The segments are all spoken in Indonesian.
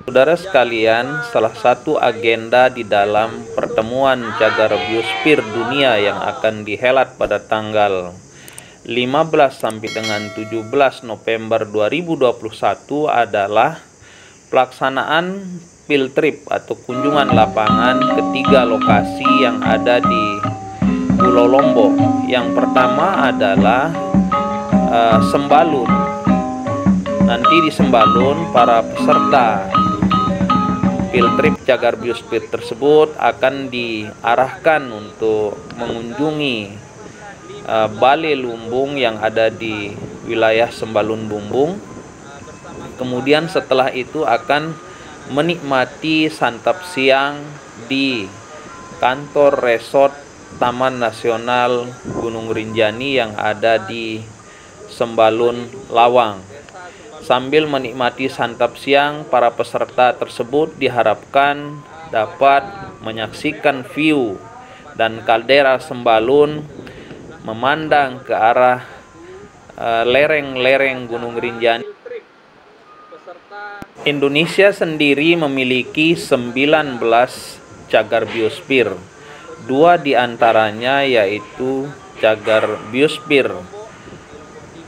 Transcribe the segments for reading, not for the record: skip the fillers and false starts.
Saudara sekalian, salah satu agenda di dalam pertemuan Cagar Biosfer Dunia yang akan dihelat pada tanggal 15 sampai dengan 17 November 2021 adalah pelaksanaan field trip atau kunjungan lapangan ke 3 lokasi yang ada di Pulau Lombok. Yang pertama adalah Sembalun. Nanti di Sembalun, para peserta field trip Cagar Biosfer tersebut akan diarahkan untuk mengunjungi Balai Lumbung yang ada di wilayah Sembalun Bumbung. Kemudian setelah itu akan menikmati santap siang di kantor resort Taman Nasional Gunung Rinjani yang ada di Sembalun Lawang. Sambil menikmati santap siang, para peserta tersebut diharapkan dapat menyaksikan view dan kaldera Sembalun memandang ke arah lereng-lereng Gunung Rinjani. Indonesia sendiri memiliki 19 cagar biosfer. 2 diantaranya yaitu Cagar Biosfer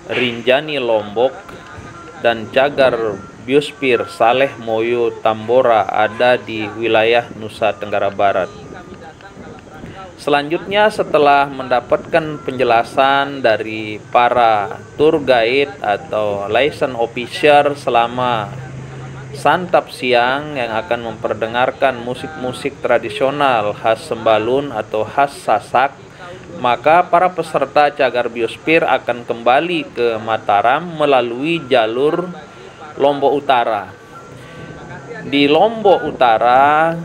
Rinjani Lombok dan Cagar Biosfer Saleh Moyo Tambora ada di wilayah Nusa Tenggara Barat. Selanjutnya, setelah mendapatkan penjelasan dari para tour guide atau license officer selama santap siang yang akan memperdengarkan musik-musik tradisional khas Sembalun atau khas Sasak, maka para peserta Cagar Biosfer akan kembali ke Mataram melalui jalur Lombok Utara. Di Lombok Utara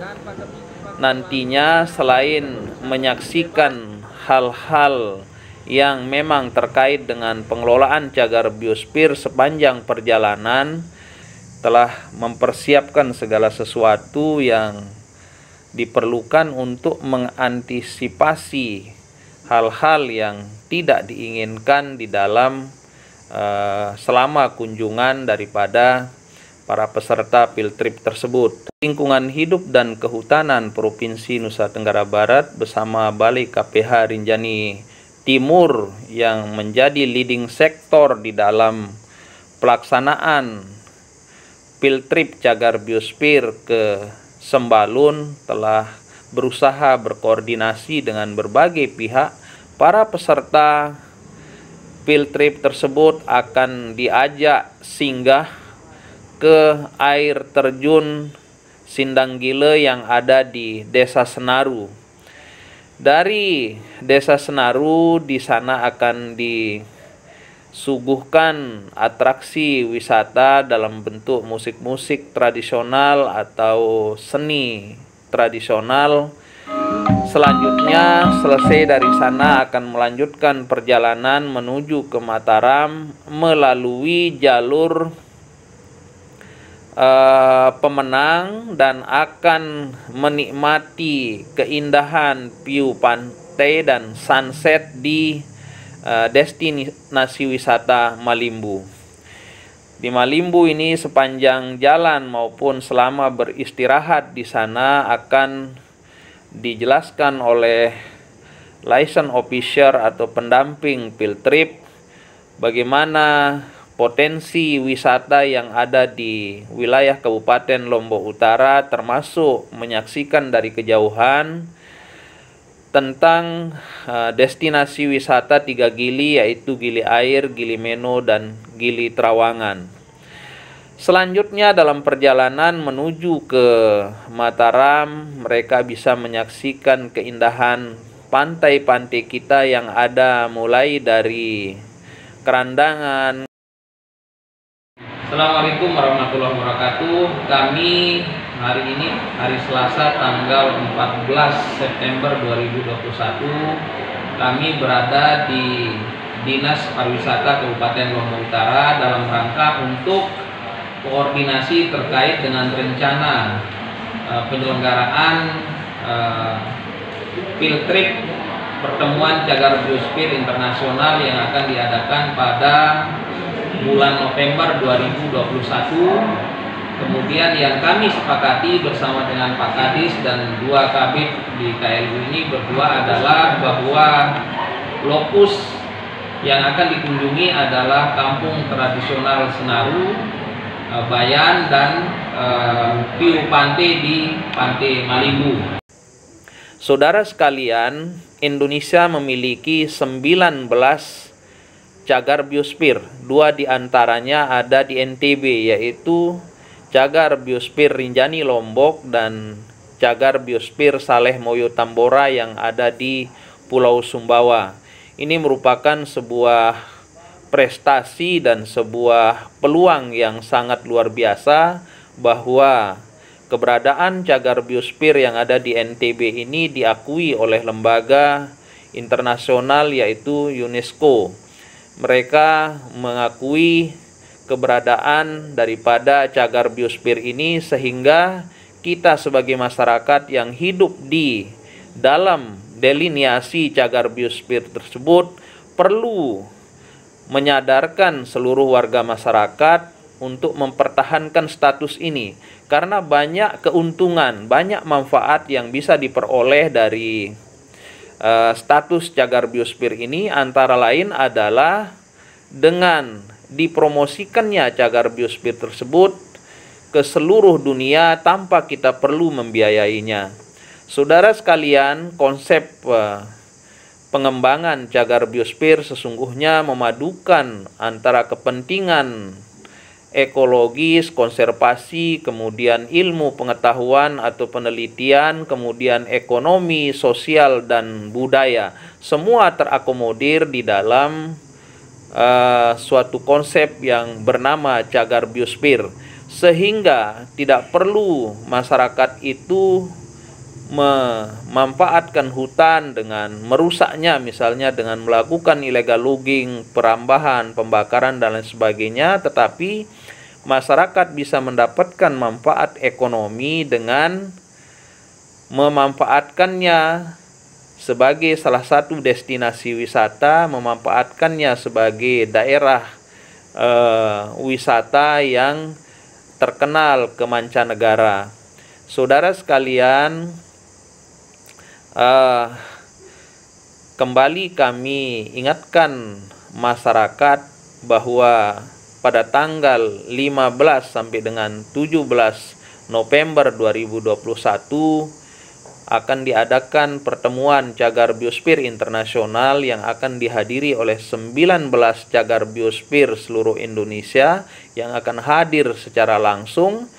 nantinya selain menyaksikan hal-hal yang memang terkait dengan pengelolaan Cagar Biosfer sepanjang perjalanan, telah mempersiapkan segala sesuatu yang diperlukan untuk mengantisipasi hal-hal yang tidak diinginkan di dalam selama kunjungan daripada para peserta field trip tersebut. Lingkungan Hidup dan Kehutanan Provinsi Nusa Tenggara Barat bersama Balai KPH Rinjani Timur yang menjadi leading sektor di dalam pelaksanaan field trip Cagar Biosfer ke Sembalun telah berusaha berkoordinasi dengan berbagai pihak. Para peserta field trip tersebut akan diajak singgah ke air terjun Sindang Gile yang ada di Desa Senaru. Dari Desa Senaru di sana akan disuguhkan atraksi wisata dalam bentuk musik-musik tradisional atau seni tradisional. Selanjutnya, selesai dari sana akan melanjutkan perjalanan menuju ke Mataram melalui jalur Pemenang dan akan menikmati keindahan view pantai dan sunset di destinasi wisata Malimbu. Di Malimbu ini sepanjang jalan maupun selama beristirahat di sana akan dijelaskan oleh license officer atau pendamping field trip bagaimana potensi wisata yang ada di wilayah Kabupaten Lombok Utara, termasuk menyaksikan dari kejauhan tentang destinasi wisata 3 gili, yaitu Gili Air, Gili Meno, dan Gili Trawangan. Selanjutnya dalam perjalanan menuju ke Mataram, mereka bisa menyaksikan keindahan pantai-pantai kita yang ada mulai dari Kerandangan. Assalamualaikum warahmatullahi wabarakatuh. Kami hari ini, hari Selasa tanggal 14 September 2021, kami berada di Dinas Pariwisata Kabupaten Lombok Utara dalam rangka untuk koordinasi terkait dengan rencana penyelenggaraan field trip pertemuan Cagar Biosfer Internasional yang akan diadakan pada bulan November 2021 Kemudian yang kami sepakati bersama dengan Pak Kadis dan dua kabit di KLU ini berdua adalah bahwa lokus yang akan dikunjungi adalah kampung tradisional Senaru, Bayan, dan Piu Pantai di Pantai Malibu. Saudara sekalian, Indonesia memiliki 19 cagar biosfer. 2 diantaranya ada di NTB, yaitu cagar biosfer Rinjani Lombok dan cagar biosfer Saleh Moyo Tambora yang ada di Pulau Sumbawa. Ini merupakan sebuah prestasi dan sebuah peluang yang sangat luar biasa bahwa keberadaan cagar biosfer yang ada di NTB ini diakui oleh lembaga internasional yaitu UNESCO. Mereka mengakui keberadaan daripada cagar biosfer ini sehingga kita sebagai masyarakat yang hidup di dalam deliniasi cagar biosfer tersebut perlu menyadarkan seluruh warga masyarakat untuk mempertahankan status ini, karena banyak keuntungan, banyak manfaat yang bisa diperoleh dari status cagar biosfer ini, antara lain adalah dengan dipromosikannya cagar biosfer tersebut ke seluruh dunia tanpa kita perlu membiayainya. Saudara sekalian, konsep pengembangan cagar biosfer sesungguhnya memadukan antara kepentingan ekologis, konservasi, kemudian ilmu pengetahuan atau penelitian, kemudian ekonomi, sosial, dan budaya. Semua terakomodir di dalam suatu konsep yang bernama cagar biosfer, sehingga tidak perlu masyarakat itu memanfaatkan hutan dengan merusaknya, misalnya dengan melakukan illegal logging, perambahan, pembakaran, dan lain sebagainya, tetapi masyarakat bisa mendapatkan manfaat ekonomi dengan memanfaatkannya sebagai salah satu destinasi wisata, memanfaatkannya sebagai daerah wisata yang terkenal ke mancanegara. Saudara sekalian, kembali kami ingatkan masyarakat bahwa pada tanggal 15 sampai dengan 17 November 2021 akan diadakan pertemuan cagar biosfer internasional yang akan dihadiri oleh 19 cagar biosfer seluruh Indonesia yang akan hadir secara langsung.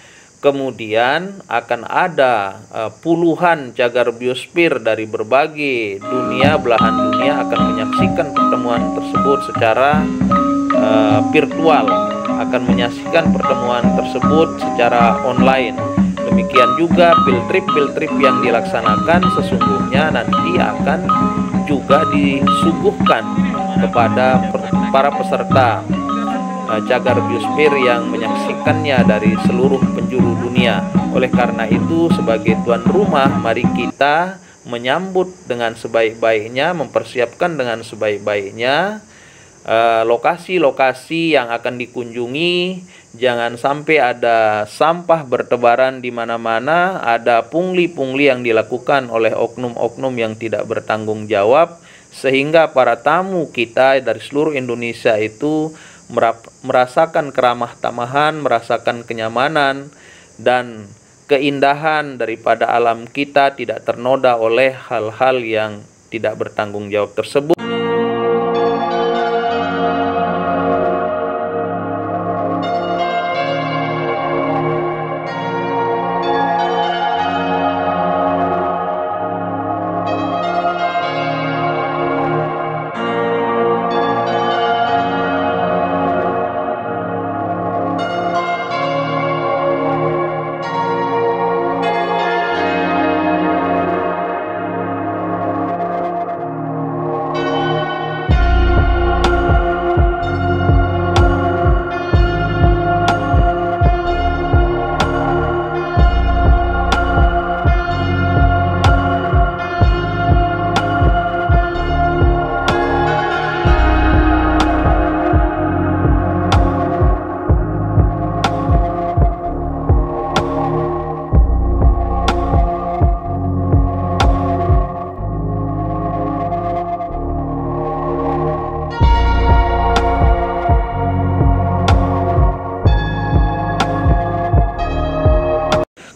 Kemudian akan ada puluhan cagar biosfer dari berbagai dunia, belahan dunia akan menyaksikan pertemuan tersebut secara virtual, akan menyaksikan pertemuan tersebut secara online. Demikian juga field trip yang dilaksanakan sesungguhnya nanti akan juga disuguhkan kepada para peserta cagar biosfer yang menyaksikannya dari seluruh penjuru dunia. Oleh karena itu, sebagai tuan rumah, mari kita menyambut dengan sebaik-baiknya, mempersiapkan dengan sebaik-baiknya lokasi-lokasi yang akan dikunjungi. Jangan sampai ada sampah bertebaran di mana-mana, ada pungli-pungli yang dilakukan oleh oknum-oknum yang tidak bertanggung jawab, sehingga para tamu kita dari seluruh Indonesia itu merasakan keramah tamahan, merasakan kenyamanan dan keindahan daripada alam kita tidak ternoda oleh hal-hal yang tidak bertanggung jawab tersebut.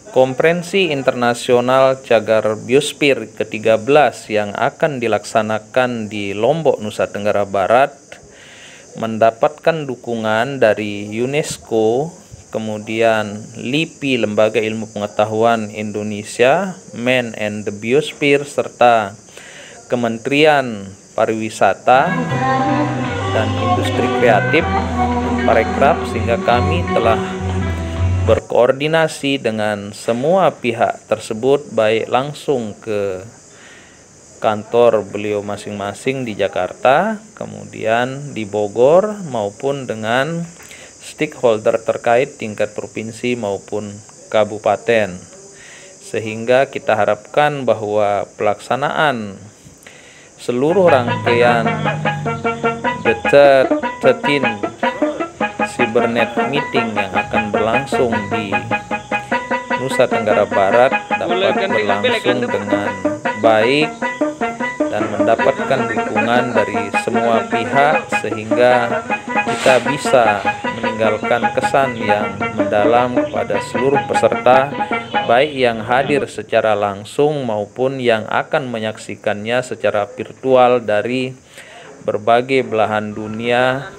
Konferensi Internasional Cagar Biosfer ke-13 yang akan dilaksanakan di Lombok, Nusa Tenggara Barat mendapatkan dukungan dari UNESCO, kemudian LIPI, Lembaga Ilmu Pengetahuan Indonesia, Man and the Biosphere, serta Kementerian Pariwisata dan Industri Kreatif Parekraf, sehingga kami telah berkoordinasi dengan semua pihak tersebut, baik langsung ke kantor beliau masing-masing di Jakarta, kemudian di Bogor, maupun dengan stakeholder terkait tingkat provinsi maupun kabupaten, sehingga kita harapkan bahwa pelaksanaan seluruh rangkaian The 13 Cybernet Meeting yang akan berlangsung di Nusa Tenggara Barat dapat berlangsung dengan baik dan mendapatkan dukungan dari semua pihak, sehingga kita bisa meninggalkan kesan yang mendalam kepada seluruh peserta, baik yang hadir secara langsung maupun yang akan menyaksikannya secara virtual dari berbagai belahan dunia